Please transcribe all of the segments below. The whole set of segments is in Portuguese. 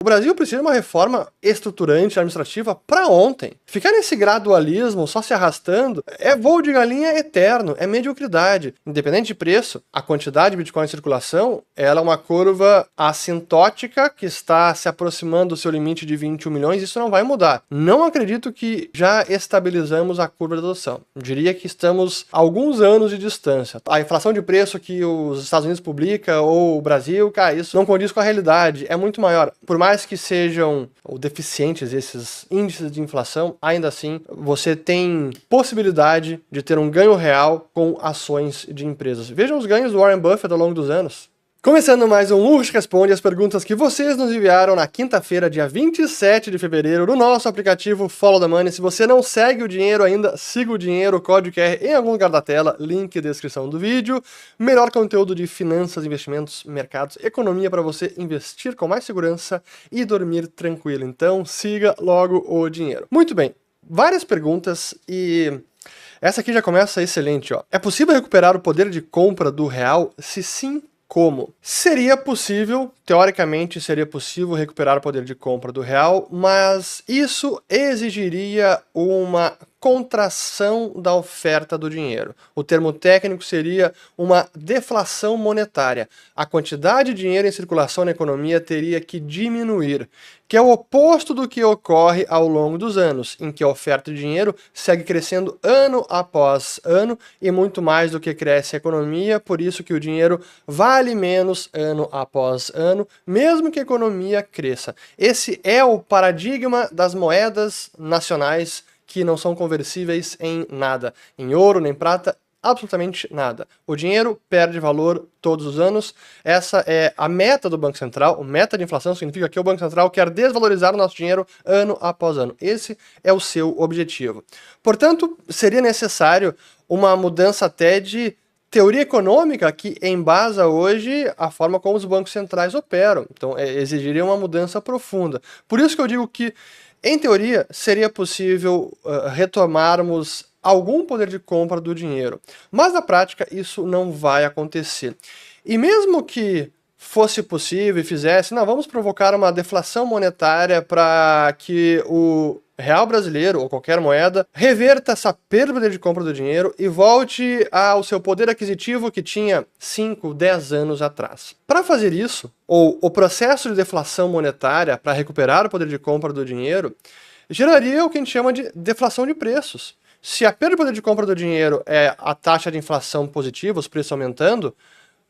O Brasil precisa de uma reforma estruturante administrativa para ontem. Ficar nesse gradualismo só se arrastando é voo de galinha eterno, é mediocridade. Independente de preço, a quantidade de Bitcoin em circulação ela é uma curva assintótica que está se aproximando do seu limite de 21 milhões, isso não vai mudar. Não acredito que já estabilizamos a curva de adoção. Eu diria que estamos a alguns anos de distância. A inflação de preço que os Estados Unidos publica ou o Brasil, cara, isso não condiz com a realidade, é muito maior. Por mais que sejam deficientes esses índices de inflação, ainda assim você tem possibilidade de ter um ganho real com ações de empresas. Vejam os ganhos do Warren Buffett ao longo dos anos. Começando mais um Urch Responde as perguntas que vocês nos enviaram na quinta-feira, dia 27 de fevereiro, no nosso aplicativo Follow the Money. Se você não segue o dinheiro ainda, siga o dinheiro, código QR em algum lugar da tela, link na descrição do vídeo. Melhor conteúdo de finanças, investimentos, mercados, economia para você investir com mais segurança e dormir tranquilo. Então siga logo o dinheiro. Muito bem, várias perguntas e... essa aqui já começa excelente, ó. É possível recuperar o poder de compra do real? Se sim, como? Seria possível, teoricamente seria possível recuperar o poder de compra do real, mas isso exigiria uma contração da oferta do dinheiro. O termo técnico seria uma deflação monetária. A quantidade de dinheiro em circulação na economia teria que diminuir, que é o oposto do que ocorre ao longo dos anos, em que a oferta de dinheiro segue crescendo ano após ano e muito mais do que cresce a economia, por isso que o dinheiro vale menos ano após ano, mesmo que a economia cresça. Esse é o paradigma das moedas nacionais que não são conversíveis em nada, em ouro, nem prata, absolutamente nada. O dinheiro perde valor todos os anos. Essa é a meta do Banco Central. O meta de inflação significa que o Banco Central quer desvalorizar o nosso dinheiro ano após ano. Esse é o seu objetivo. Portanto, seria necessário uma mudança até de teoria econômica que embasa hoje a forma como os bancos centrais operam. Então, exigiria uma mudança profunda. Por isso que eu digo que, em teoria, seria possível retomarmos algum poder de compra do dinheiro. Mas na prática isso não vai acontecer. E mesmo que fosse possível e fizesse, não, vamos provocar uma deflação monetária para que o real brasileiro ou qualquer moeda reverta essa perda de compra do dinheiro e volte ao seu poder aquisitivo que tinha 5, 10 anos atrás. Para fazer isso, ou o processo de deflação monetária para recuperar o poder de compra do dinheiro, geraria o que a gente chama de deflação de preços. Se a perda de poder de compra do dinheiro é a taxa de inflação positiva, os preços aumentando,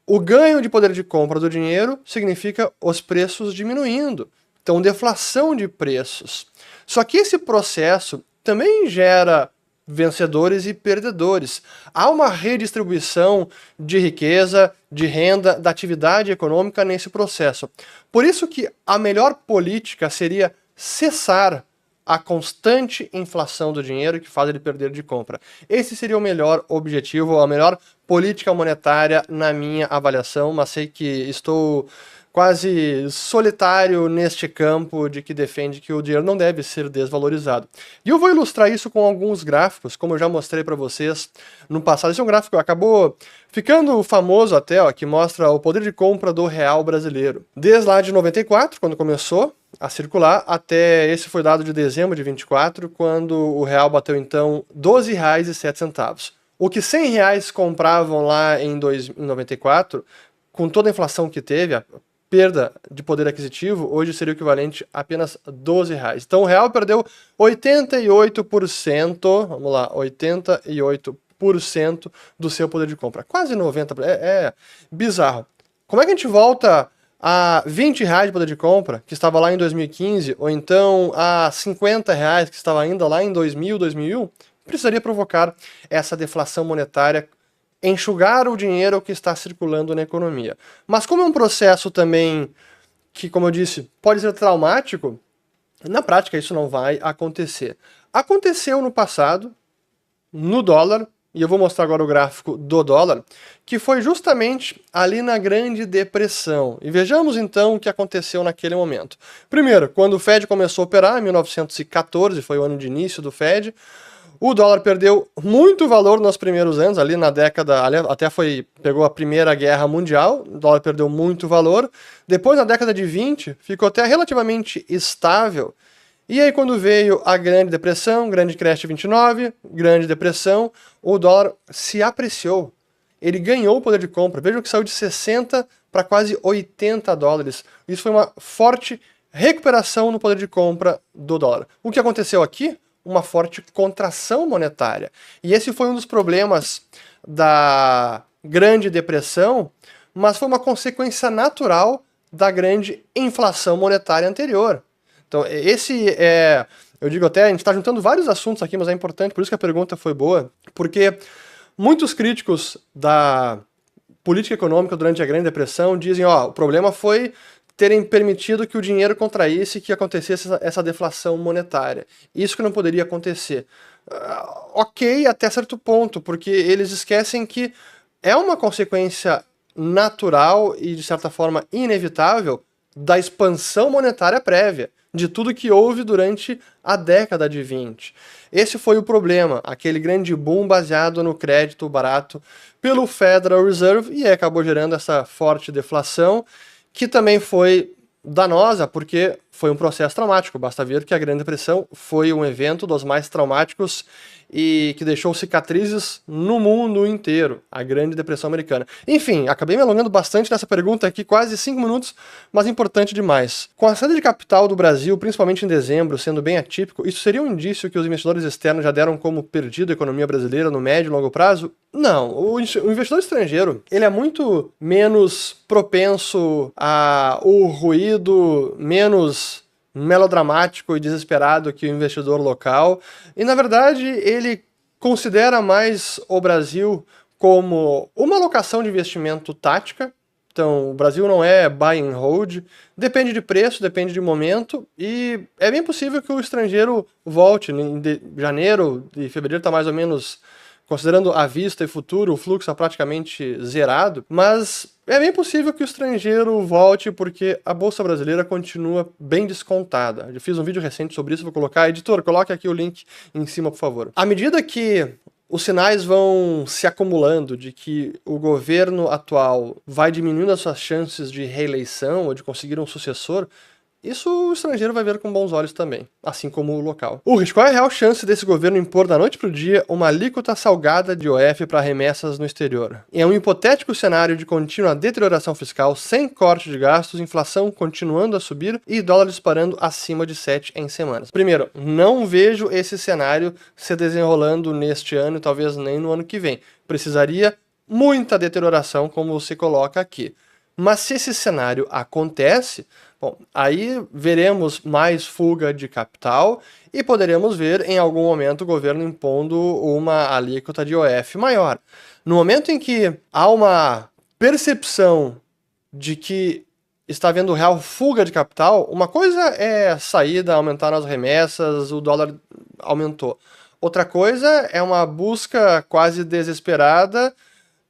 o ganho de poder de compra do dinheiro significa os preços diminuindo. Então, deflação de preços. Só que esse processo também gera vencedores e perdedores. Há uma redistribuição de riqueza, de renda, da atividade econômica nesse processo. Por isso que a melhor política seria cessar a constante inflação do dinheiro que faz ele perder de compra. Esse seria o melhor objetivo, a melhor política monetária na minha avaliação, mas sei que estou quase solitário neste campo de que defende que o dinheiro não deve ser desvalorizado. E eu vou ilustrar isso com alguns gráficos, como eu já mostrei para vocês no passado. Esse é um gráfico que acabou ficando famoso até, ó, que mostra o poder de compra do real brasileiro. Desde lá de 94, quando começou a circular, até esse foi dado de dezembro de 24, quando o real bateu então R$ 12,07. O que R$100 compravam lá em 94, com toda a inflação que teve, a perda de poder aquisitivo, hoje seria o equivalente a apenas R$ 12. Então o real perdeu 88%, vamos lá, 88% do seu poder de compra. Quase 90%, é bizarro. Como é que a gente volta a R$20 de poder de compra, que estava lá em 2015, ou então a R$50 que estava ainda lá em 2000, 2001? Precisaria provocar essa deflação monetária, enxugar o dinheiro que está circulando na economia. Mas como é um processo também que, como eu disse, pode ser traumático, na prática isso não vai acontecer. Aconteceu no passado, no dólar, e eu vou mostrar agora o gráfico do dólar, que foi justamente ali na Grande Depressão. E vejamos então o que aconteceu naquele momento. Primeiro, quando o Fed começou a operar, em 1914, foi o ano de início do Fed, O dólar perdeu muito valor nos primeiros anos, ali na década, até pegou a Primeira Guerra Mundial, o dólar perdeu muito valor. Depois, na década de 20, ficou até relativamente estável. E aí, quando veio a Grande Depressão, Grande Crash de 29, Grande Depressão, o dólar se apreciou. Ele ganhou o poder de compra. Vejam que saiu de 60 para quase 80 dólares. Isso foi uma forte recuperação no poder de compra do dólar. O que aconteceu aqui? Uma forte contração monetária. E esse foi um dos problemas da Grande Depressão, mas foi uma consequência natural da grande inflação monetária anterior. Então, eu digo até, a gente está juntando vários assuntos aqui, mas é importante, por isso que a pergunta foi boa, porque muitos críticos da política econômica durante a Grande Depressão dizem, o problema foi terem permitido que o dinheiro contraísse e que acontecesse essa deflação monetária. Isso que não poderia acontecer. Ok, até certo ponto, porque eles esquecem que é uma consequência natural e, de certa forma, inevitável da expansão monetária prévia, de tudo que houve durante a década de 20. Esse foi o problema, aquele grande boom baseado no crédito barato pelo Federal Reserve e acabou gerando essa forte deflação, que também foi danosa, porque foi um processo traumático. Basta ver que a Grande Depressão foi um evento dos mais traumáticos e que deixou cicatrizes no mundo inteiro, a Grande Depressão Americana. Enfim, acabei me alongando bastante nessa pergunta aqui, quase 5 minutos, mas importante demais. Com a saída de capital do Brasil, principalmente em dezembro, sendo bem atípico, isso seria um indício que os investidores externos já deram como perdido a economia brasileira no médio e longo prazo? Não, o investidor estrangeiro, ele é muito menos propenso ao ruído, menos melodramático e desesperado que o investidor local, e na verdade ele considera mais o Brasil como uma alocação de investimento tática. Então o Brasil não é buy and hold, depende de preço, depende de momento, e é bem possível que o estrangeiro volte. Em janeiro e fevereiro está mais ou menos, considerando a vista e futuro, o fluxo está praticamente zerado, mas é bem possível que o estrangeiro volte porque a Bolsa Brasileira continua bem descontada. Eu fiz um vídeo recente sobre isso, vou colocar. Editor, coloque aqui o link em cima, por favor. À medida que os sinais vão se acumulando de que o governo atual vai diminuindo as suas chances de reeleição ou de conseguir um sucessor, isso o estrangeiro vai ver com bons olhos também, assim como o local. Ulrich, qual é a real chance desse governo impor da noite para o dia uma alíquota salgada de IOF para remessas no exterior? Em um hipotético cenário de contínua deterioração fiscal, sem corte de gastos, inflação continuando a subir e dólar disparando acima de 7 em semanas. Primeiro, não vejo esse cenário se desenrolando neste ano e talvez nem no ano que vem. Precisaria muita deterioração, como você coloca aqui. Mas se esse cenário acontece, bom, aí veremos mais fuga de capital e poderemos ver em algum momento o governo impondo uma alíquota de IOF maior. No momento em que há uma percepção de que está havendo real fuga de capital, uma coisa é saída, aumentar as remessas, o dólar aumentou. Outra coisa é uma busca quase desesperada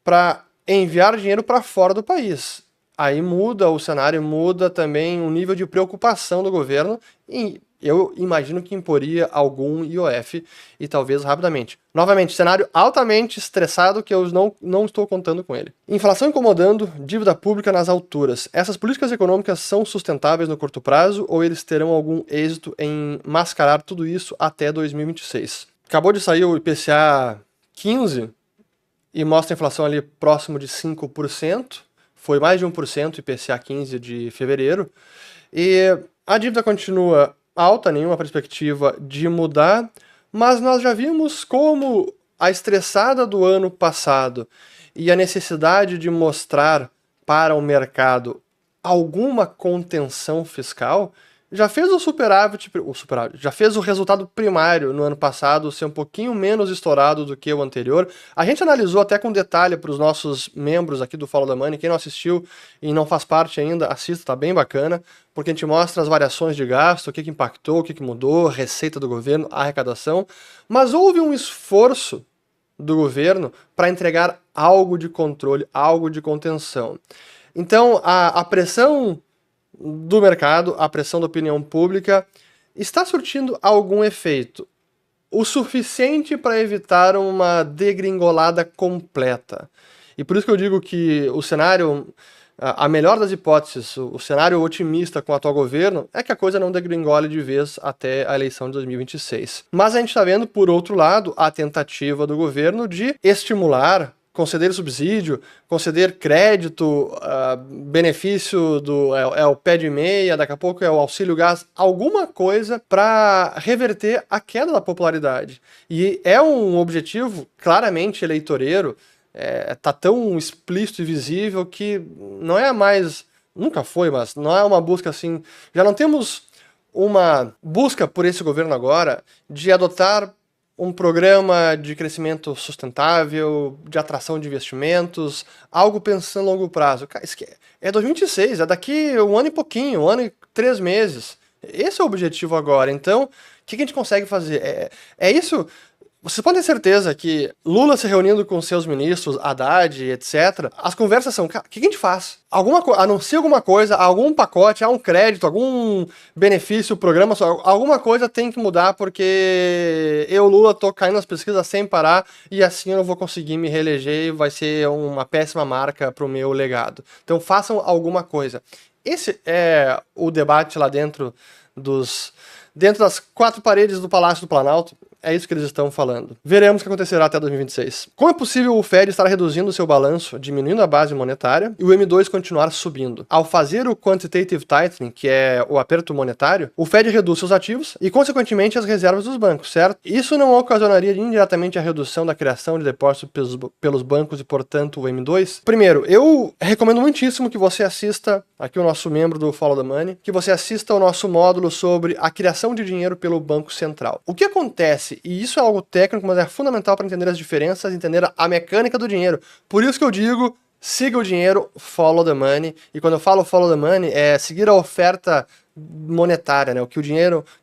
para enviar dinheiro para fora do país. Aí muda o cenário, muda também o nível de preocupação do governo e eu imagino que imporia algum IOF e talvez rapidamente. Novamente, cenário altamente estressado que eu não estou contando com ele. Inflação incomodando, dívida pública nas alturas. Essas políticas econômicas são sustentáveis no curto prazo ou eles terão algum êxito em mascarar tudo isso até 2026? Acabou de sair o IPCA 15 e mostra a inflação ali próximo de 5%. Foi mais de 1% IPCA 15 de fevereiro. E a dívida continua alta, nenhuma perspectiva de mudar, mas nós já vimos como a estressada do ano passado e a necessidade de mostrar para o mercado alguma contenção fiscal já fez já fez o resultado primário no ano passado ser um pouquinho menos estourado do que o anterior. A gente analisou até com detalhe para os nossos membros aqui do Follow the Money. Quem não assistiu e não faz parte ainda, assista, tá bem bacana, porque a gente mostra as variações de gasto, o que impactou, o que mudou, receita do governo, arrecadação. Mas houve um esforço do governo para entregar algo de controle, algo de contenção. Então, a pressão do mercado, a pressão da opinião pública está surtindo algum efeito. o suficiente para evitar uma degringolada completa. E por isso que eu digo que o cenário, a melhor das hipóteses, o cenário otimista com o atual governo, é que a coisa não degringole de vez até a eleição de 2026. Mas a gente está vendo, por outro lado, a tentativa do governo de estimular, conceder subsídio, conceder crédito, benefício é o pé de meia, daqui a pouco é o auxílio gás, alguma coisa para reverter a queda da popularidade. E é um objetivo claramente eleitoreiro, tá tão explícito e visível que não é mais, nunca foi, mas não é uma busca assim, já não temos uma busca por esse governo agora de adotar um programa de crescimento sustentável, de atração de investimentos, algo pensando a longo prazo. Cara, isso é 2026, é daqui um ano e pouquinho, um ano e 3 meses. Esse é o objetivo agora. Então, o que a gente consegue fazer? É isso. Vocês podem ter certeza que Lula se reunindo com seus ministros, Haddad, etc., as conversas são, cara, o que a gente faz? Anuncia alguma coisa, algum pacote, um crédito, algum benefício, programa, alguma coisa tem que mudar porque eu, Lula, tô caindo nas pesquisas sem parar e assim eu não vou conseguir me reeleger e vai ser uma péssima marca pro meu legado. Então façam alguma coisa. Esse é o debate lá dentro das 4 paredes do Palácio do Planalto. É isso que eles estão falando. Veremos o que acontecerá até 2026. Como é possível o Fed estar reduzindo o seu balanço, diminuindo a base monetária, e o M2 continuar subindo? Ao fazer o quantitative tightening, que é o aperto monetário, o Fed reduz seus ativos e, consequentemente, as reservas dos bancos, certo? Isso não ocasionaria indiretamente a redução da criação de depósitos pelos bancos e, portanto, o M2? Primeiro, eu recomendo muitíssimo que você assista, aqui o nosso membro do Follow the Money, que você assista ao nosso módulo sobre a criação de dinheiro pelo Banco Central. O que acontece? E isso é algo técnico, mas é fundamental para entender as diferenças, entender a mecânica do dinheiro. Por isso que eu digo, siga o dinheiro, follow the money. E quando eu falo follow the money, é seguir a oferta monetária, né? O que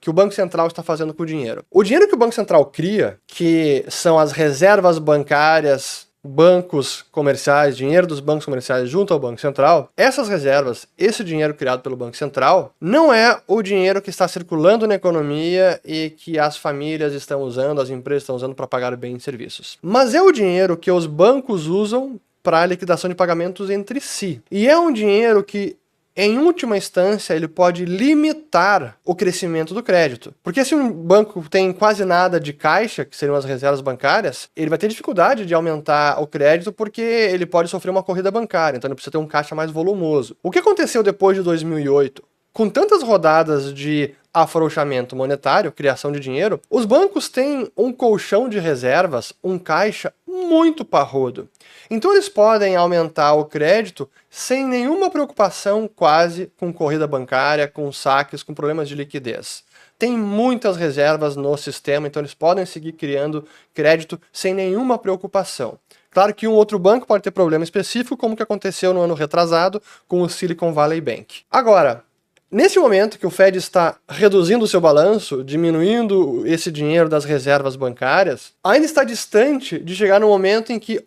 o Banco Central está fazendo com o dinheiro. O dinheiro que o Banco Central cria, que são as reservas bancárias, bancos comerciais, dinheiro dos bancos comerciais junto ao Banco Central, essas reservas, esse dinheiro criado pelo Banco Central, não é o dinheiro que está circulando na economia e que as famílias estão usando, as empresas estão usando para pagar bens e serviços. Mas é o dinheiro que os bancos usam para a liquidação de pagamentos entre si. E é um dinheiro que, em última instância, ele pode limitar o crescimento do crédito. Porque se um banco tem quase nada de caixa, que seriam as reservas bancárias, ele vai ter dificuldade de aumentar o crédito porque ele pode sofrer uma corrida bancária, então ele precisa ter um caixa mais volumoso. O que aconteceu depois de 2008? Com tantas rodadas de afrouxamento monetário, criação de dinheiro, os bancos têm um colchão de reservas, um caixa muito parrudo. Então eles podem aumentar o crédito sem nenhuma preocupação quase com corrida bancária, com saques, com problemas de liquidez. Tem muitas reservas no sistema, então eles podem seguir criando crédito sem nenhuma preocupação. Claro que um outro banco pode ter problema específico, como o que aconteceu no ano retrasado com o Silicon Valley Bank. Agora, nesse momento que o Fed está reduzindo o seu balanço, diminuindo esse dinheiro das reservas bancárias, ainda está distante de chegar no momento em que,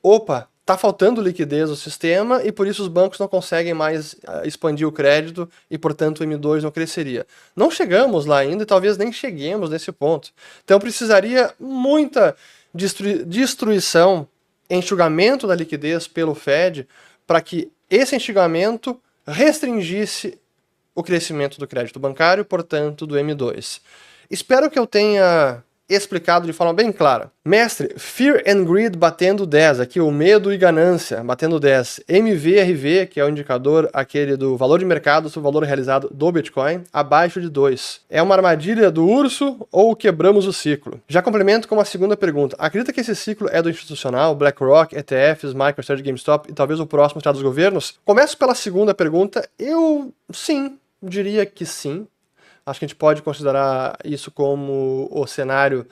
está faltando liquidez no sistema e por isso os bancos não conseguem mais expandir o crédito e, portanto, o M2 não cresceria. Não chegamos lá ainda e talvez nem cheguemos nesse ponto. Então precisaria muita destruição, enxugamento da liquidez pelo Fed para que esse enxugamento restringisse o crescimento do crédito bancário, portanto, do M2. Espero que eu tenha explicado de forma bem clara. Mestre, Fear and Greed batendo 10, aqui o medo e ganância batendo 10. MVRV, que é o indicador aquele do valor de mercado sobre o valor realizado do Bitcoin, abaixo de 2. É uma armadilha do urso ou quebramos o ciclo? Já complemento com uma segunda pergunta. Acredita que esse ciclo é do institucional, BlackRock, ETFs, MicroStrategy, GameStop e talvez o próximo será dos governos? Começo pela segunda pergunta. Sim, diria que sim. Acho que a gente pode considerar isso como o cenário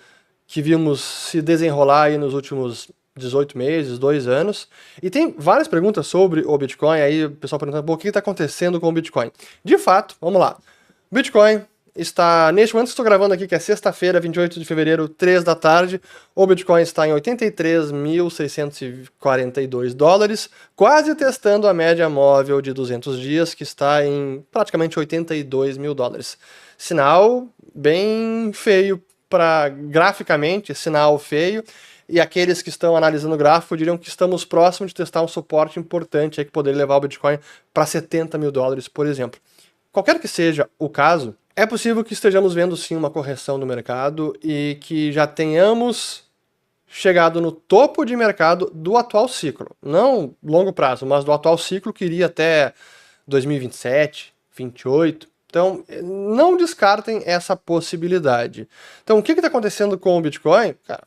que vimos se desenrolar aí nos últimos 18 meses, 2 anos. E tem várias perguntas sobre o Bitcoin, aí o pessoal perguntando, o que está acontecendo com o Bitcoin? De fato, vamos lá. Bitcoin está, neste momento que estou gravando aqui, que é sexta-feira, 28 de fevereiro, 3 da tarde, o Bitcoin está em 83.642 dólares, quase testando a média móvel de 200 dias, que está em praticamente 82 mil dólares. Sinal bem feio para graficamente, sinal feio, e aqueles que estão analisando o gráfico diriam que estamos próximos de testar um suporte importante aí que poderia levar o Bitcoin para 70 mil dólares, por exemplo. Qualquer que seja o caso, é possível que estejamos vendo sim uma correção no mercado e que já tenhamos chegado no topo de mercado do atual ciclo. Não longo prazo, mas do atual ciclo que iria até 2027, 2028. Então, não descartem essa possibilidade. Então, o que está acontecendo com o Bitcoin? Cara,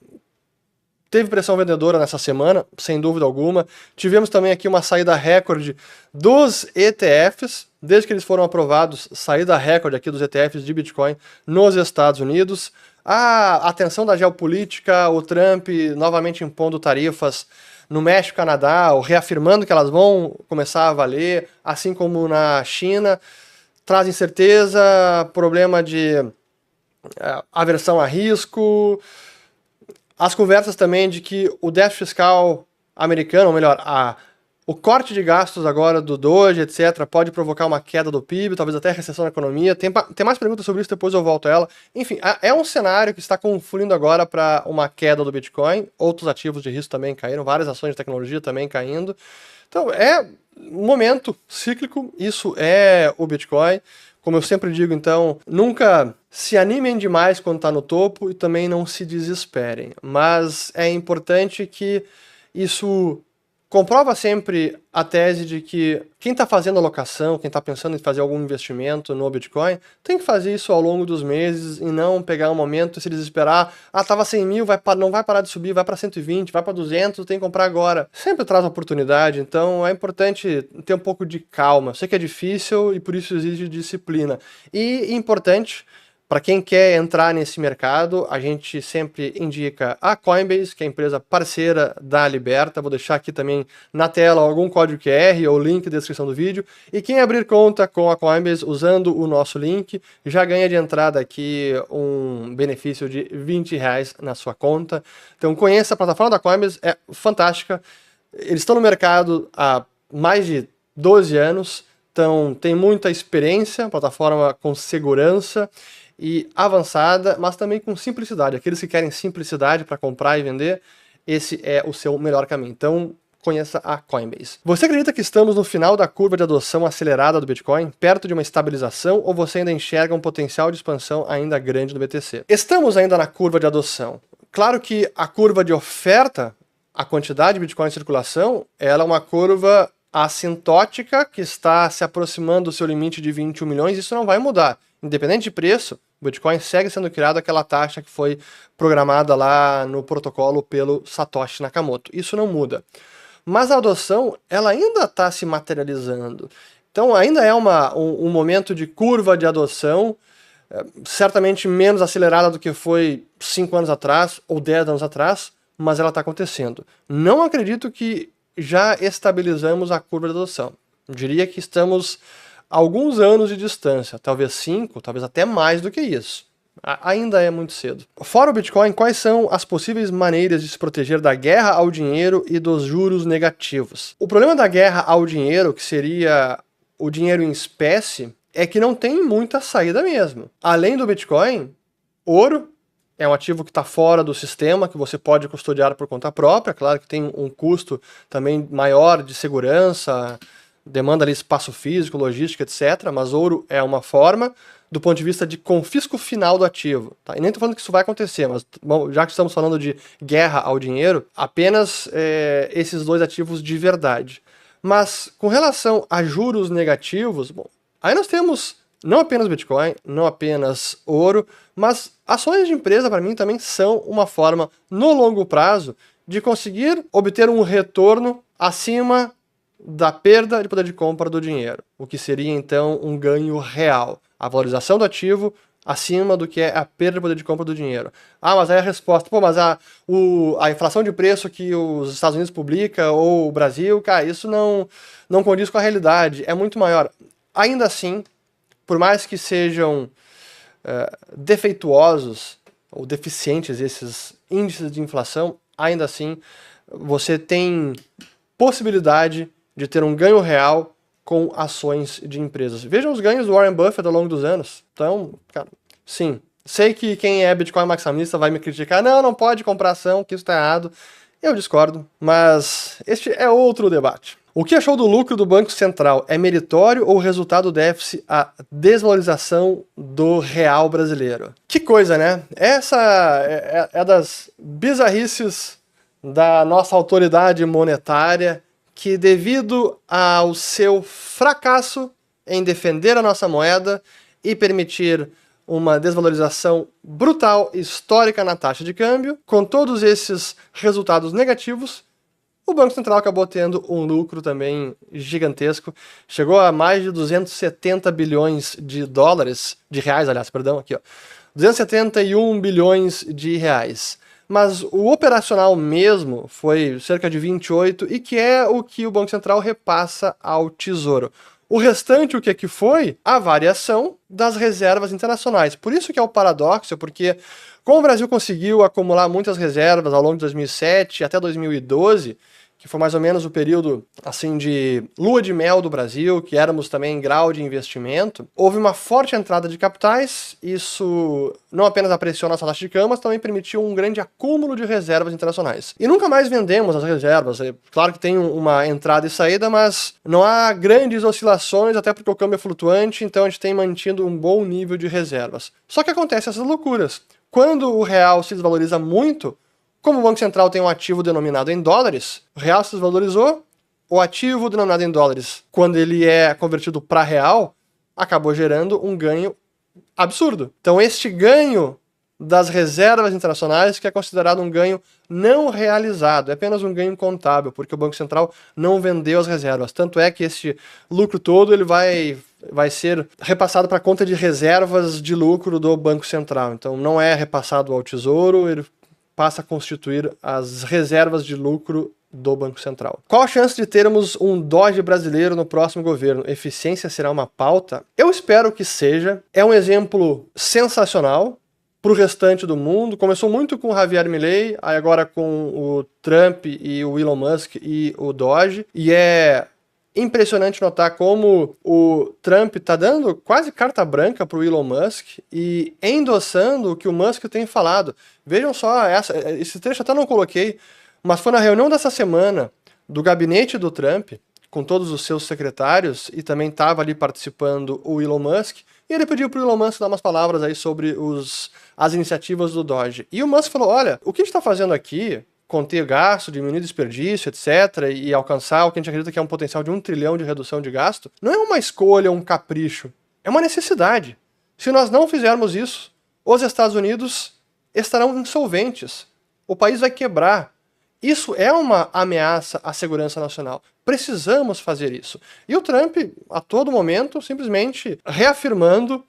teve pressão vendedora nessa semana, sem dúvida alguma. Tivemos também aqui uma saída recorde dos ETFs, desde que eles foram aprovados, saída recorde aqui dos ETFs de Bitcoin nos Estados Unidos. A atenção da geopolítica, o Trump novamente impondo tarifas no México e Canadá, reafirmando que elas vão começar a valer, assim como na China, traz incerteza, problema de aversão a risco. As conversas também de que o déficit fiscal americano, ou melhor, o corte de gastos agora do Doge, etc., pode provocar uma queda do PIB, talvez até recessão na economia. Tem mais perguntas sobre isso, depois eu volto a ela. Enfim, é um cenário que está confluindo agora para uma queda do Bitcoin. Outros ativos de risco também caíram, várias ações de tecnologia também caindo. Então, é um momento cíclico, isso é o Bitcoin. Como eu sempre digo, então, nunca se animem demais quando está no topo e também não se desesperem. Mas é importante que isso comprova sempre a tese de que quem está fazendo alocação, quem está pensando em fazer algum investimento no Bitcoin, tem que fazer isso ao longo dos meses e não pegar um momento e se desesperar. Estava 100 mil, não vai parar de subir, vai para 120, vai para 200, tem que comprar agora. Sempre traz oportunidade, então é importante ter um pouco de calma. Eu sei que é difícil e por isso exige disciplina. E importante, para quem quer entrar nesse mercado, a gente sempre indica a Coinbase, que é a empresa parceira da Liberta. Vou deixar aqui também na tela algum código QR ou link na descrição do vídeo. E quem abrir conta com a Coinbase usando o nosso link, já ganha de entrada aqui um benefício de R$20 na sua conta. Então conheça a plataforma da Coinbase, é fantástica. Eles estão no mercado há mais de 12 anos, então tem muita experiência, plataforma com segurança e avançada, mas também com simplicidade. Aqueles que querem simplicidade para comprar e vender, esse é o seu melhor caminho. Então, conheça a Coinbase. Você acredita que estamos no final da curva de adoção acelerada do Bitcoin, perto de uma estabilização, ou você ainda enxerga um potencial de expansão ainda grande do BTC? Estamos ainda na curva de adoção. Claro que a curva de oferta, a quantidade de Bitcoin em circulação, ela é uma curva assintótica que está se aproximando do seu limite de 21 milhões, isso não vai mudar. Independente de preço, o Bitcoin segue sendo criado aquela taxa que foi programada lá no protocolo pelo Satoshi Nakamoto. Isso não muda. Mas a adoção, ela ainda está se materializando. Então ainda é um momento de curva de adoção, certamente menos acelerada do que foi 5 anos atrás ou 10 anos atrás, mas ela está acontecendo. Não acredito que já estabilizamos a curva de adoção. Eu diria que estamos alguns anos de distância, talvez 5, talvez até mais do que isso. Ainda é muito cedo. Fora o Bitcoin, quais são as possíveis maneiras de se proteger da guerra ao dinheiro e dos juros negativos? O problema da guerra ao dinheiro, que seria o dinheiro em espécie, é que não tem muita saída mesmo. Além do Bitcoin, ouro é um ativo que está fora do sistema, que você pode custodiar por conta própria. Claro que tem um custo também maior de segurança, demanda ali espaço físico, logística, etc. Mas ouro é uma forma do ponto de vista de confisco final do ativo. Tá? E nem estou falando que isso vai acontecer, mas bom, já que estamos falando de guerra ao dinheiro, apenas esses dois ativos de verdade. Mas com relação a juros negativos, bom, aí nós temos não apenas Bitcoin, não apenas ouro, mas ações de empresa para mim também são uma forma, no longo prazo, de conseguir obter um retorno acima da perda de poder de compra do dinheiro, o que seria então um ganho real. A valorização do ativo acima do que é a perda de poder de compra do dinheiro. Ah, mas aí a resposta, pô, mas a inflação de preço que os Estados Unidos publica, ou o Brasil, cara, isso não condiz com a realidade, é muito maior. Ainda assim, por mais que sejam defeituosos ou deficientes esses índices de inflação, ainda assim você tem possibilidade de ter um ganho real com ações de empresas. Vejam os ganhos do Warren Buffett ao longo dos anos. Então, cara, sim, Sei que quem é Bitcoin maximista vai me criticar, não pode comprar ação, que isso tá errado. Eu discordo, mas este é outro debate. O que achou do lucro do Banco Central? É meritório ou resultado deve-se à desvalorização do real brasileiro? Que coisa, né? Essa é das bizarrices da nossa autoridade monetária que, devido ao seu fracasso em defender a nossa moeda e permitir uma desvalorização brutal histórica na taxa de câmbio, com todos esses resultados negativos, o Banco Central acabou tendo um lucro também gigantesco, chegou a mais de 270 bilhões de dólares, de reais, aliás, perdão, aqui ó, 271 bilhões de reais. Mas o operacional mesmo foi cerca de 28, e que é o que o Banco Central repassa ao Tesouro. O restante, o que é que foi? A variação das reservas internacionais. Por isso que é o paradoxo, porque como o Brasil conseguiu acumular muitas reservas ao longo de 2007 até 2012, que foi mais ou menos o período assim de lua de mel do Brasil, que éramos também em grau de investimento, houve uma forte entrada de capitais. Isso não apenas apreciou nossa taxa de câmbio, mas também permitiu um grande acúmulo de reservas internacionais. E nunca mais vendemos as reservas. É claro que tem uma entrada e saída, mas não há grandes oscilações, até porque o câmbio é flutuante, então a gente tem mantido um bom nível de reservas. Só que acontecem essas loucuras. Quando o real se desvaloriza muito, como o Banco Central tem um ativo denominado em dólares, o real se desvalorizou, o ativo denominado em dólares, quando ele é convertido para real, acabou gerando um ganho absurdo. Então este ganho das reservas internacionais, que é considerado um ganho não realizado, é apenas um ganho contábil, porque o Banco Central não vendeu as reservas. Tanto é que este lucro todo ele vai ser repassado para a conta de reservas de lucro do Banco Central. Então não é repassado ao Tesouro, ele passa a constituir as reservas de lucro do Banco Central. Qual a chance de termos um Doge brasileiro no próximo governo? Eficiência será uma pauta? Eu espero que seja. É um exemplo sensacional para o restante do mundo. Começou muito com o Javier Milei, aí agora com o Trump e o Elon Musk e o Doge. E é impressionante notar como o Trump está dando quase carta branca para o Elon Musk e endossando o que o Musk tem falado. Vejam só, esse trecho até não coloquei, mas foi na reunião dessa semana do gabinete do Trump, com todos os seus secretários, e também estava ali participando o Elon Musk, e ele pediu para o Elon Musk dar umas palavras aí sobre as iniciativas do Doge. E o Musk falou, olha, o que a gente está fazendo aqui, conter gasto, diminuir desperdício, etc., e alcançar o que a gente acredita que é um potencial de 1 trilhão de redução de gasto, não é uma escolha, um capricho, é uma necessidade. Se nós não fizermos isso, os Estados Unidos estarão insolventes, o país vai quebrar. Isso é uma ameaça à segurança nacional. Precisamos fazer isso. E o Trump, a todo momento, simplesmente reafirmando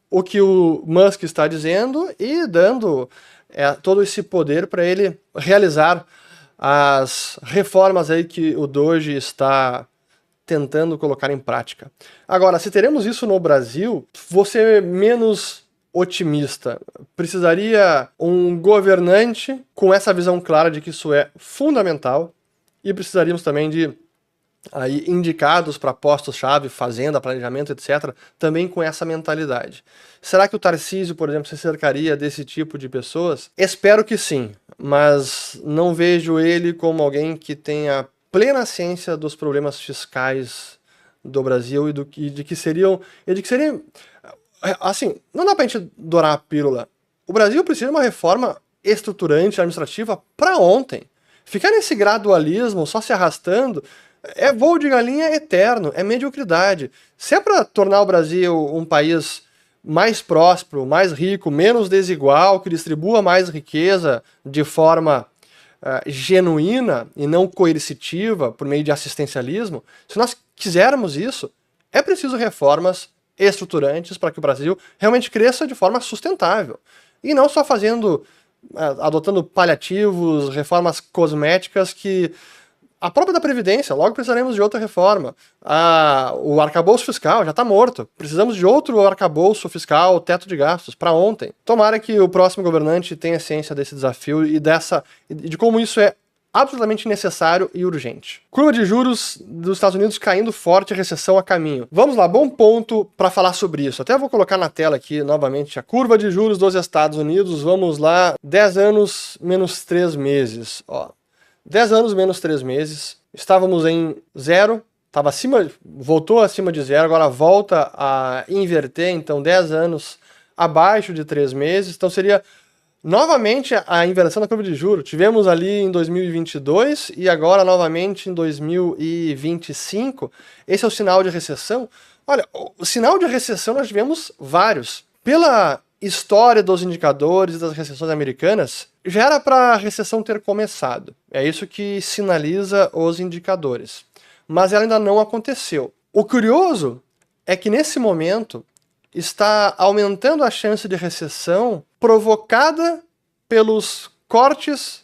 o que o Musk está dizendo e dando todo esse poder para ele realizar as reformas aí que o Doge está tentando colocar em prática. Agora, se teremos isso no Brasil, vou ser menos otimista. Precisaria um governante com essa visão clara de que isso é fundamental, e precisaríamos também de aí indicados para postos-chave, fazenda, planejamento, etc., também com essa mentalidade. Será que o Tarcísio, por exemplo, se cercaria desse tipo de pessoas? Espero que sim, mas não vejo ele como alguém que tenha plena ciência dos problemas fiscais do Brasil e de que seria assim, não dá pra gente dourar a pílula. O Brasil precisa de uma reforma estruturante administrativa para ontem. Ficar nesse gradualismo só se arrastando é voo de galinha eterno, é mediocridade. Se é para tornar o Brasil um país mais próspero, mais rico, menos desigual, que distribua mais riqueza de forma genuína e não coercitiva, por meio de assistencialismo, se nós quisermos isso, é preciso reformas estruturantes para que o Brasil realmente cresça de forma sustentável. E não só adotando paliativos, reformas cosméticas que a própria da Previdência, logo precisaremos de outra reforma. O arcabouço fiscal já está morto. Precisamos de outro arcabouço fiscal, teto de gastos, para ontem. Tomara que o próximo governante tenha ciência desse desafio e de como isso é absolutamente necessário e urgente. Curva de juros dos Estados Unidos caindo forte, recessão a caminho. Vamos lá, bom ponto para falar sobre isso. Até vou colocar na tela aqui novamente a curva de juros dos Estados Unidos. Vamos lá, 10 anos menos 3 meses. Ó, 10 anos menos 3 meses. Estávamos em zero. Estava acima, voltou acima de zero, agora volta a inverter, então 10 anos abaixo de 3 meses. Então seria novamente a inversão da curva de juros. Tivemos ali em 2022 e agora novamente em 2025. Esse é o sinal de recessão. Olha, o sinal de recessão nós tivemos vários. Pela história dos indicadores das recessões americanas, já era para a recessão ter começado. É isso que sinaliza os indicadores. Mas ela ainda não aconteceu. O curioso é que nesse momento está aumentando a chance de recessão provocada pelos cortes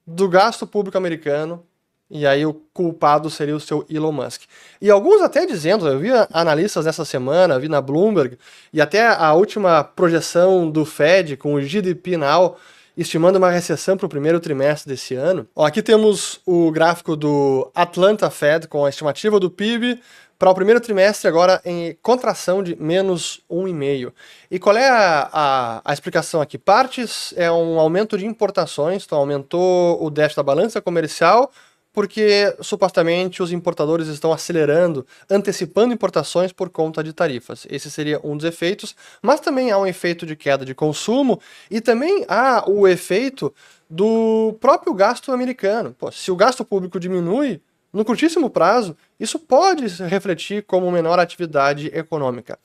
do gasto público americano, e aí o culpado seria o seu Elon Musk. E alguns até dizendo, eu vi analistas nessa semana, vi na Bloomberg, e até a última projeção do Fed com o GDP Now, estimando uma recessão para o primeiro trimestre desse ano. Ó, aqui temos o gráfico do Atlanta Fed com a estimativa do PIB para o primeiro trimestre agora em contração de menos 1,5%. E qual é a explicação aqui? Partes é um aumento de importações, então aumentou o déficit da balança comercial, porque supostamente os importadores estão acelerando, antecipando importações por conta de tarifas. Esse seria um dos efeitos, mas também há um efeito de queda de consumo e também há o efeito do próprio gasto americano. Pô, se o gasto público diminui, no curtíssimo prazo, isso pode se refletir como menor atividade econômica.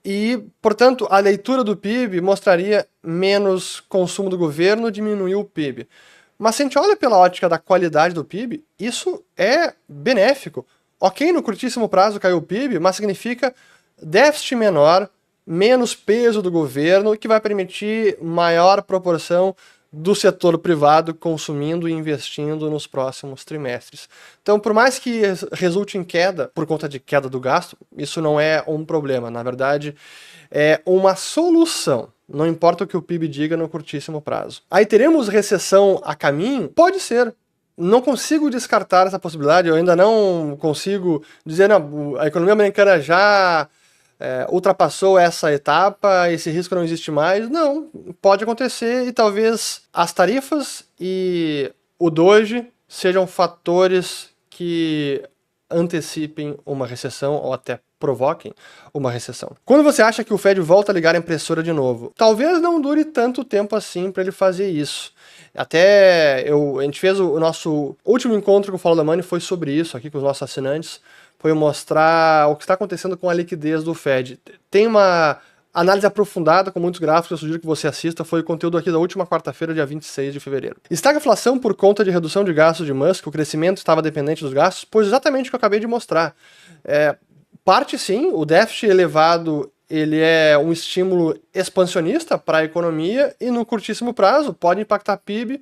E, portanto, a leitura do PIB mostraria menos consumo do governo, diminuiu o PIB. Mas se a gente olha pela ótica da qualidade do PIB, isso é benéfico. Ok, no curtíssimo prazo caiu o PIB, mas significa déficit menor, menos peso do governo, que vai permitir maior proporção do setor privado consumindo e investindo nos próximos trimestres. Então, por mais que resulte em queda, por conta de queda do gasto, isso não é um problema. Na verdade, é uma solução. Não importa o que o PIB diga no curtíssimo prazo. Aí teremos recessão a caminho? Pode ser. Não consigo descartar essa possibilidade, eu ainda não consigo dizer, não, a economia americana já ultrapassou essa etapa, esse risco não existe mais. Não, pode acontecer e talvez as tarifas e o Doge sejam fatores que antecipem uma recessão ou até provoquem uma recessão. Quando você acha que o Fed volta a ligar a impressora de novo? Talvez não dure tanto tempo assim para ele fazer isso. Até a gente fez o nosso último encontro com o Follow the Money foi sobre isso aqui com os nossos assinantes. Foi mostrar o que está acontecendo com a liquidez do Fed. Tem uma análise aprofundada com muitos gráficos, eu sugiro que você assista, foi o conteúdo aqui da última quarta-feira, dia 26 de fevereiro. Estagflação por conta de redução de gastos de Musk, o crescimento estava dependente dos gastos, pois exatamente o que eu acabei de mostrar. Parte sim, o déficit elevado ele é um estímulo expansionista para a economia e no curtíssimo prazo pode impactar PIB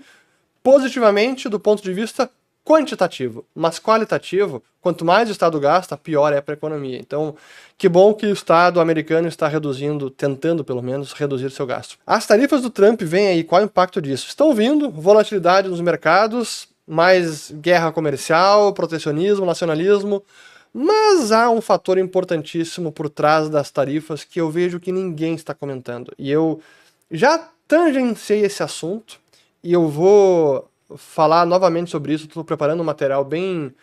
positivamente do ponto de vista quantitativo, mas qualitativo, quanto mais o Estado gasta, pior é para a economia. Então, que bom que o Estado americano está reduzindo, tentando pelo menos, reduzir seu gasto. As tarifas do Trump vêm aí, qual é o impacto disso? Estão vindo, volatilidade nos mercados, mais guerra comercial, protecionismo, nacionalismo, mas há um fator importantíssimo por trás das tarifas que eu vejo que ninguém está comentando. E eu já tangenciei esse assunto e eu vou falar novamente sobre isso. Estou preparando um material bem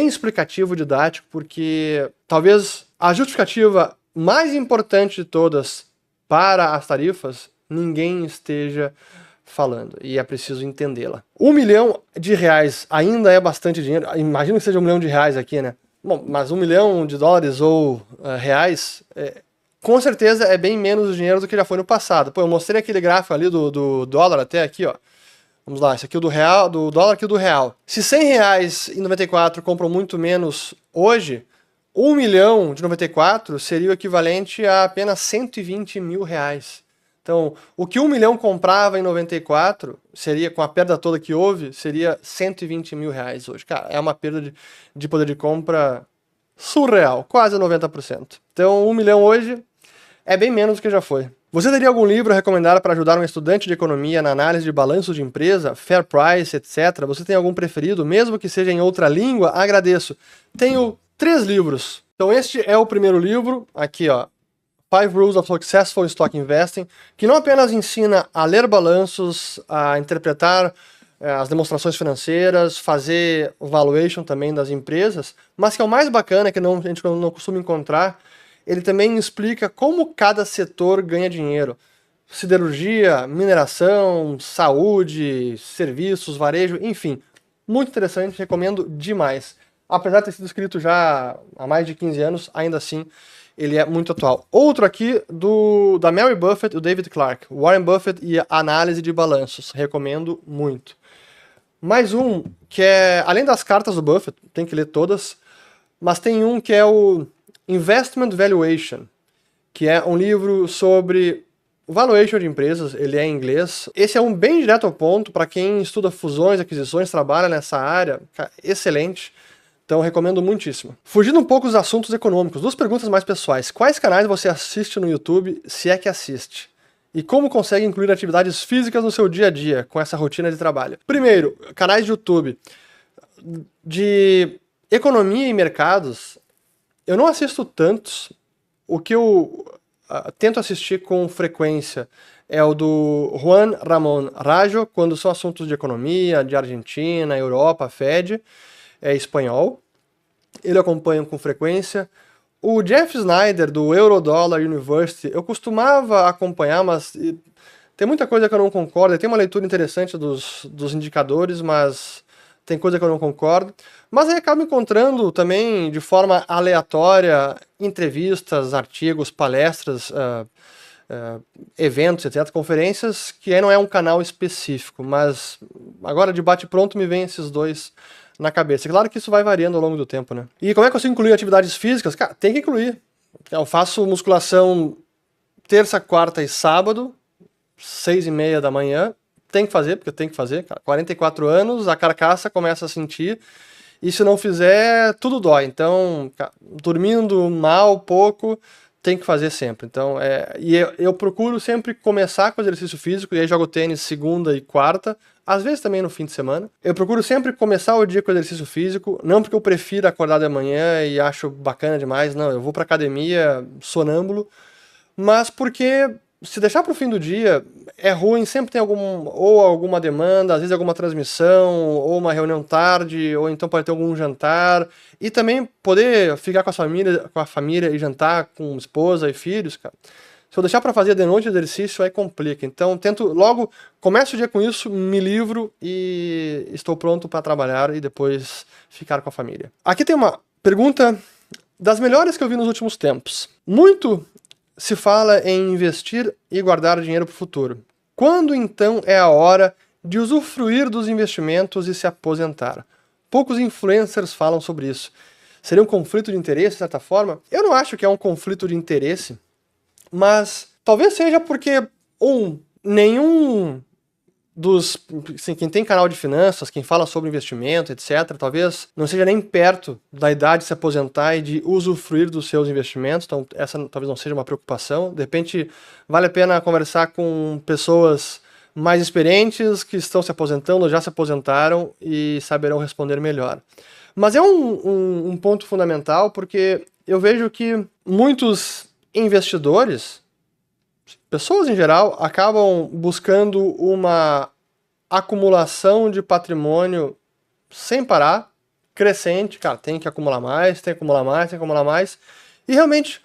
explicativo, didático, porque talvez a justificativa mais importante de todas para as tarifas ninguém esteja falando, e é preciso entendê-la. R$1 milhão ainda é bastante dinheiro. Imagina que seja R$1 milhão aqui, né? Bom, mas $1 milhão ou reais, com certeza é bem menos dinheiro do que já foi no passado. Pô, eu mostrei aquele gráfico ali do dólar até aqui, ó. Vamos lá, esse aqui é do real, do dólar aqui do real. Se R$100 em 94 compram muito menos hoje, R$1 milhão seria o equivalente a apenas R$120 mil. Então, o que 1 milhão comprava em 94, seria, com a perda toda que houve, seria R$120 mil hoje. Cara, é uma perda de poder de compra surreal, quase 90%. Então, 1 milhão hoje é bem menos do que já foi. Você teria algum livro a recomendar para ajudar um estudante de economia na análise de balanço de empresa, fair price, etc? Você tem algum preferido, mesmo que seja em outra língua? Agradeço. Tenho 3 livros. Então este é o primeiro livro, aqui ó, 5 Rules of Successful Stock Investing, que não apenas ensina a ler balanços, a interpretar as demonstrações financeiras, fazer o valuation também das empresas, mas que é o mais bacana, que a gente não costuma encontrar, ele também explica como cada setor ganha dinheiro. Siderurgia, mineração, saúde, serviços, varejo, enfim. Muito interessante, recomendo demais. Apesar de ter sido escrito já há mais de 15 anos, ainda assim ele é muito atual. Outro aqui da Mary Buffett e o David Clark, Warren Buffett e a análise de balanços. Recomendo muito. Mais um que é, além das cartas do Buffett, tem que ler todas, mas tem um que é o Investment Valuation, que é um livro sobre valuation de empresas, ele é em inglês. Esse é um bem direto ao ponto, para quem estuda fusões, aquisições, trabalha nessa área, excelente. Então recomendo muitíssimo. Fugindo um pouco dos assuntos econômicos, 2 perguntas mais pessoais. Quais canais você assiste no YouTube, se é que assiste? E como consegue incluir atividades físicas no seu dia a dia, com essa rotina de trabalho? Primeiro, canais de YouTube. De economia e mercados, eu não assisto tantos. O que eu tento assistir com frequência é o do Juan Ramón Rayo, quando são assuntos de economia, de Argentina, Europa, Fed, é espanhol. Ele acompanha com frequência. O Jeff Snyder, do Eurodollar University, eu costumava acompanhar, mas tem muita coisa que eu não concordo. Ele tem uma leitura interessante dos indicadores, mas tem coisa que eu não concordo. Mas aí acabo encontrando também, de forma aleatória, entrevistas, artigos, palestras, eventos, etc., conferências, que aí não é um canal específico, mas agora de bate-pronto me vem esses 2 na cabeça. Claro que isso vai variando ao longo do tempo, né? E como é que eu consigo incluir atividades físicas? Cara, tem que incluir. Eu faço musculação terça, quarta e sábado, 6h30 da manhã. Tem que fazer, porque tem que fazer. Cara, 44 anos, a carcaça começa a sentir. E se não fizer, tudo dói. Então, cara, dormindo mal, pouco, tem que fazer sempre. Então, eu procuro sempre começar com exercício físico, e aí jogo tênis segunda e quarta, às vezes também no fim de semana. Eu procuro sempre começar o dia com exercício físico, não porque eu prefiro acordar de manhã e acho bacana demais, não, eu vou pra academia sonâmbulo, mas porque se deixar pro fim do dia, é ruim, sempre tem alguma demanda, às vezes alguma transmissão, ou uma reunião tarde, ou então pode ter algum jantar, e também poder ficar com a família e jantar com esposa e filhos, cara. Se eu deixar para fazer de noite exercício, aí complica. Então, começo o dia com isso, me livro e estou pronto para trabalhar e depois ficar com a família. Aqui tem uma pergunta das melhores que eu vi nos últimos tempos. Muito se fala em investir e guardar dinheiro para o futuro. Quando, então, é a hora de usufruir dos investimentos e se aposentar? Poucos influencers falam sobre isso. Seria um conflito de interesse, de certa forma? Eu não acho que é um conflito de interesse, mas talvez seja porque, nenhum dos... Assim, quem tem canal de finanças, quem fala sobre investimento, etc., talvez não seja nem perto da idade de se aposentar e de usufruir dos seus investimentos, então essa talvez não seja uma preocupação. De repente, vale a pena conversar com pessoas mais experientes que estão se aposentando ou já se aposentaram e saberão responder melhor. Mas é um ponto fundamental, porque eu vejo que muitos investidores, pessoas em geral, acabam buscando uma acumulação de patrimônio sem parar, crescente. Cara, tem que acumular mais, tem que acumular mais, tem que acumular mais. E realmente,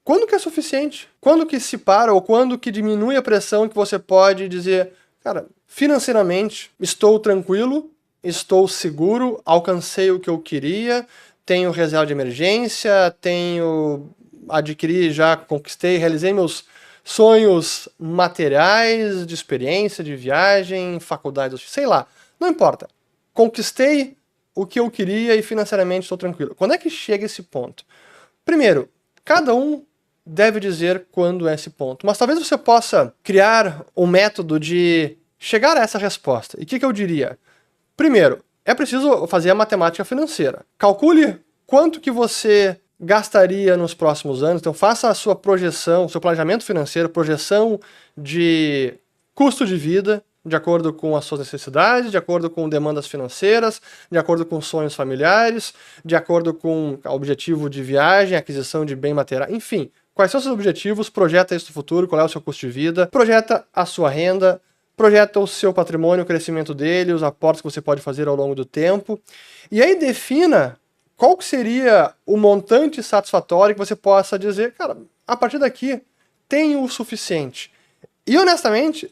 quando que é suficiente? Quando que se para ou quando que diminui a pressão que você pode dizer, cara, financeiramente estou tranquilo, estou seguro, alcancei o que eu queria, tenho reserva de emergência, conquistei, realizei meus sonhos materiais, de experiência, de viagem, faculdade, sei lá, não importa. Conquistei o que eu queria e financeiramente estou tranquilo. Quando é que chega esse ponto? Primeiro, cada um deve dizer quando é esse ponto, mas talvez você possa criar um método de chegar a essa resposta. E o que eu diria? Primeiro, é preciso fazer a matemática financeira. Calcule quanto que você gastaria nos próximos anos. Então faça a sua projeção, seu planejamento financeiro, projeção de custo de vida, de acordo com as suas necessidades, de acordo com demandas financeiras, de acordo com sonhos familiares, de acordo com o objetivo de viagem, aquisição de bem material, enfim. Quais são os seus objetivos? Projeta isso no futuro, qual é o seu custo de vida, projeta a sua renda, projeta o seu patrimônio, o crescimento dele, os aportes que você pode fazer ao longo do tempo. E aí defina qual que seria o montante satisfatório que você possa dizer, cara, a partir daqui tenho o suficiente. E honestamente,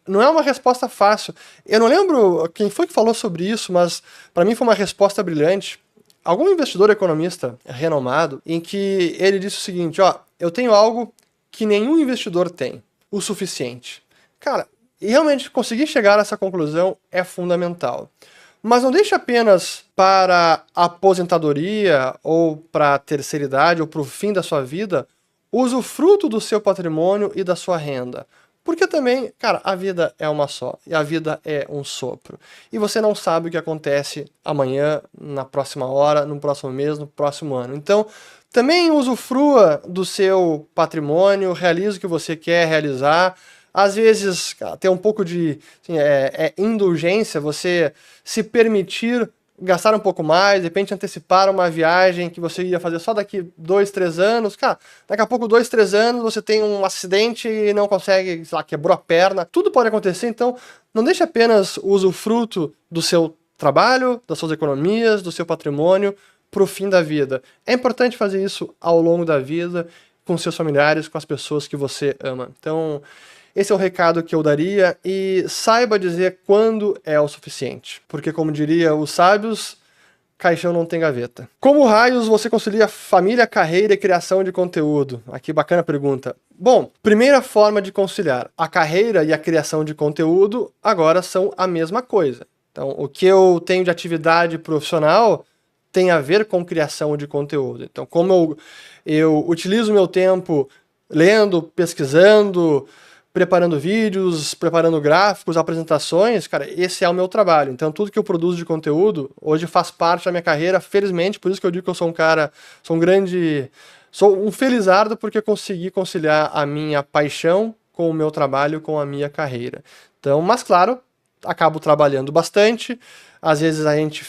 não é uma resposta fácil. Eu não lembro quem foi que falou sobre isso, mas para mim foi uma resposta brilhante. Algum investidor economista renomado, em que ele disse o seguinte, ó, eu tenho algo que nenhum investidor tem, o suficiente. Cara, e realmente conseguir chegar a essa conclusão é fundamental. Mas não deixe apenas para a aposentadoria, ou para a terceira idade, ou para o fim da sua vida, usufruto do seu patrimônio e da sua renda. Porque também, cara, a vida é uma só, e a vida é um sopro. E você não sabe o que acontece amanhã, na próxima hora, no próximo mês, no próximo ano. Então, também usufrua do seu patrimônio, realize o que você quer realizar. Às vezes, tem um pouco de assim, indulgência, você se permitir gastar um pouco mais, de repente antecipar uma viagem que você ia fazer só daqui 2, 3 anos. Cara, daqui a pouco 2, 3 anos você tem um acidente e não consegue, sei lá, quebrou a perna. Tudo pode acontecer, então não deixe apenas o usufruto do seu trabalho, das suas economias, do seu patrimônio para o fim da vida. É importante fazer isso ao longo da vida, com seus familiares, com as pessoas que você ama. Então, esse é o recado que eu daria, e saiba dizer quando é o suficiente. Porque, como diria os sábios, caixão não tem gaveta. Como raios você concilia família, carreira e criação de conteúdo? Aqui, bacana pergunta. Bom, primeira forma de conciliar. A carreira e a criação de conteúdo agora são a mesma coisa. Então, o que eu tenho de atividade profissional tem a ver com criação de conteúdo. Então, como eu utilizo meu tempo lendo, pesquisando, preparando vídeos, preparando gráficos, apresentações, cara, esse é o meu trabalho. Então, tudo que eu produzo de conteúdo, hoje faz parte da minha carreira, felizmente, por isso que eu digo que eu sou um cara, sou um felizardo porque consegui conciliar a minha paixão com o meu trabalho, com a minha carreira. Então, mas claro, acabo trabalhando bastante, às vezes a gente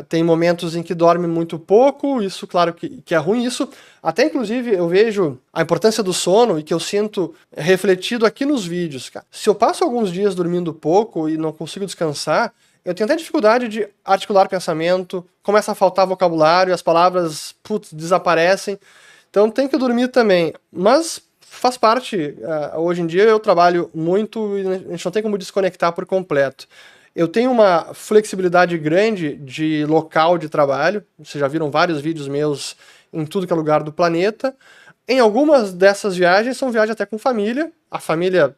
tem momentos em que dorme muito pouco, isso claro que é ruim, isso até inclusive eu vejo a importância do sono e que eu sinto refletido aqui nos vídeos, cara. Se eu passo alguns dias dormindo pouco e não consigo descansar, eu tenho até dificuldade de articular pensamento, começa a faltar vocabulário, as palavras, desaparecem, então tem que dormir também, mas faz parte, hoje em dia eu trabalho muito e a gente não tem como desconectar por completo. Eu tenho uma flexibilidade grande de local de trabalho, vocês já viram vários vídeos meus em tudo que é lugar do planeta. Em algumas dessas viagens são viagens até com família, a família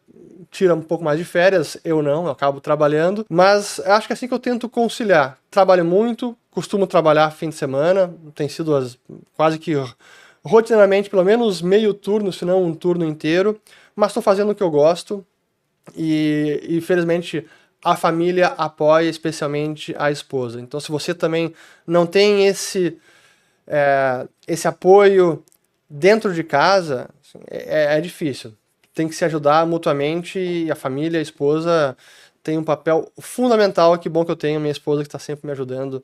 tira um pouco mais de férias, eu não, eu acabo trabalhando, mas acho que é assim que eu tento conciliar. Trabalho muito, costumo trabalhar fim de semana, tem sido quase que rotineiramente pelo menos meio turno, se não um turno inteiro, mas estou fazendo o que eu gosto e felizmente a família apoia, especialmente a esposa. Então, se você também não tem esse apoio dentro de casa, é difícil. Tem que se ajudar mutuamente e a família, a esposa, tem um papel fundamental. Que bom que eu tenho minha esposa que está sempre me ajudando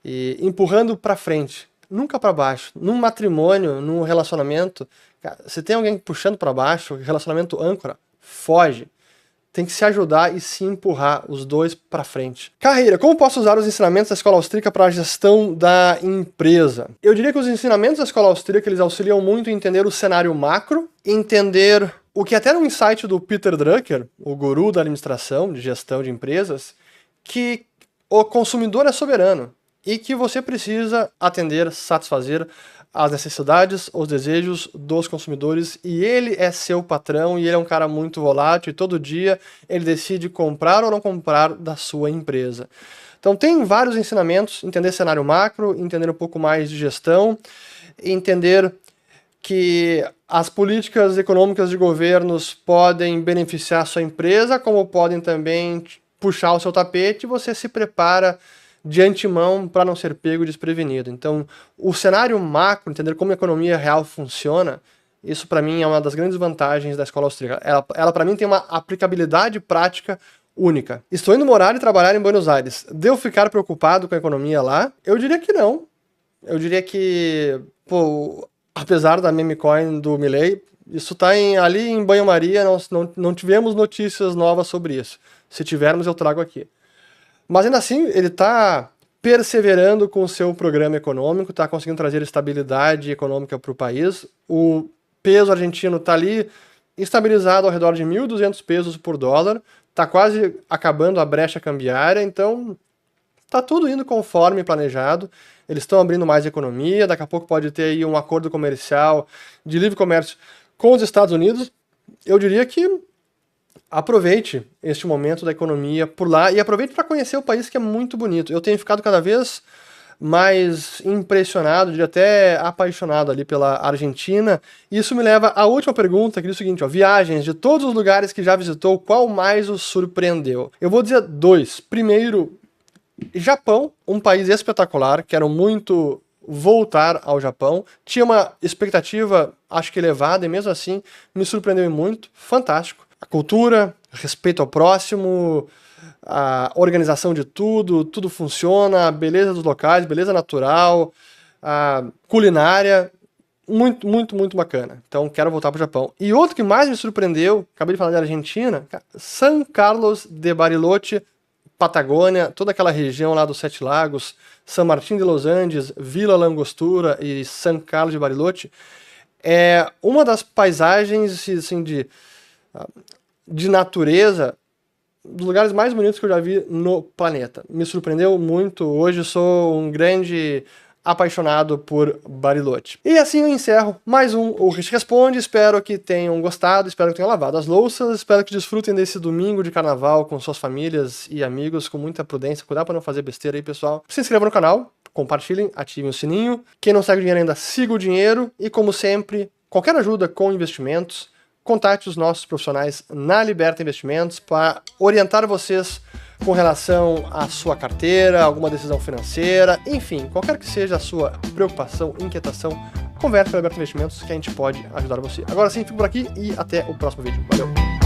e empurrando para frente, nunca para baixo. Num matrimônio, num relacionamento, cara, se tem alguém puxando para baixo, relacionamento âncora, foge. Tem que se ajudar e se empurrar os dois para frente. Carreira. Como posso usar os ensinamentos da escola austríaca para a gestão da empresa? Eu diria que os ensinamentos da escola austríaca eles auxiliam muito em entender o cenário macro, entender o que até no insight do Peter Drucker, o guru da administração, de gestão de empresas, que o consumidor é soberano e que você precisa atender, satisfazer as necessidades, os desejos dos consumidores, e ele é seu patrão, e ele é um cara muito volátil, e todo dia ele decide comprar ou não comprar da sua empresa. Então tem vários ensinamentos, entender cenário macro, entender um pouco mais de gestão, entender que as políticas econômicas de governos podem beneficiar a sua empresa, como podem também puxar o seu tapete, e você se prepara de antemão para não ser pego desprevenido. Então, o cenário macro, entender como a economia real funciona, isso para mim é uma das grandes vantagens da escola austríaca. Ela para mim tem uma aplicabilidade prática única. Estou indo morar e trabalhar em Buenos Aires. Devo ficar preocupado com a economia lá? Eu diria que não. Eu diria que, pô, apesar da meme coin do Milei, isso tá ali em banho-maria, não tivemos notícias novas sobre isso. Se tivermos, eu trago aqui. Mas ainda assim, ele está perseverando com o seu programa econômico, está conseguindo trazer estabilidade econômica para o país. O peso argentino está ali estabilizado ao redor de 1.200 pesos por dólar, está quase acabando a brecha cambiária, então está tudo indo conforme planejado. Eles estão abrindo mais economia, daqui a pouco pode ter aí um acordo comercial de livre comércio com os Estados Unidos. Eu diria que aproveite este momento da economia por lá e aproveite para conhecer o país, que é muito bonito. Eu tenho ficado cada vez mais impressionado, até apaixonado ali pela Argentina. E isso me leva à última pergunta, que é o seguinte, ó, viagens de todos os lugares que já visitou, qual mais o surpreendeu? Eu vou dizer 2. Primeiro, Japão, um país espetacular, quero muito voltar ao Japão. Tinha uma expectativa, acho que elevada, e mesmo assim me surpreendeu muito, fantástico. A cultura, respeito ao próximo, a organização de tudo funciona, a beleza dos locais, beleza natural, a culinária, muito bacana. Então quero voltar para o Japão. E outro que mais me surpreendeu, acabei de falar da Argentina, San Carlos de Bariloche, Patagônia, toda aquela região lá dos Sete Lagos, San Martín de los Andes, Vila Langostura e San Carlos de Bariloche, é uma das paisagens assim, de natureza, dos lugares mais bonitos que eu já vi no planeta. Me surpreendeu muito, hoje sou um grande apaixonado por Bariloche. E assim eu encerro mais um O Rich Responde, espero que tenham gostado, espero que tenham lavado as louças, espero que desfrutem desse domingo de carnaval com suas famílias e amigos, com muita prudência, cuidado para não fazer besteira aí, pessoal. Se inscrevam no canal, compartilhem, ativem o sininho. Quem não segue o dinheiro ainda, siga o dinheiro. E como sempre, qualquer ajuda com investimentos, contate os nossos profissionais na Liberta Investimentos para orientar vocês com relação à sua carteira, alguma decisão financeira, enfim, qualquer que seja a sua preocupação, inquietação, converse com a Liberta Investimentos que a gente pode ajudar você. Agora sim, fico por aqui e até o próximo vídeo. Valeu!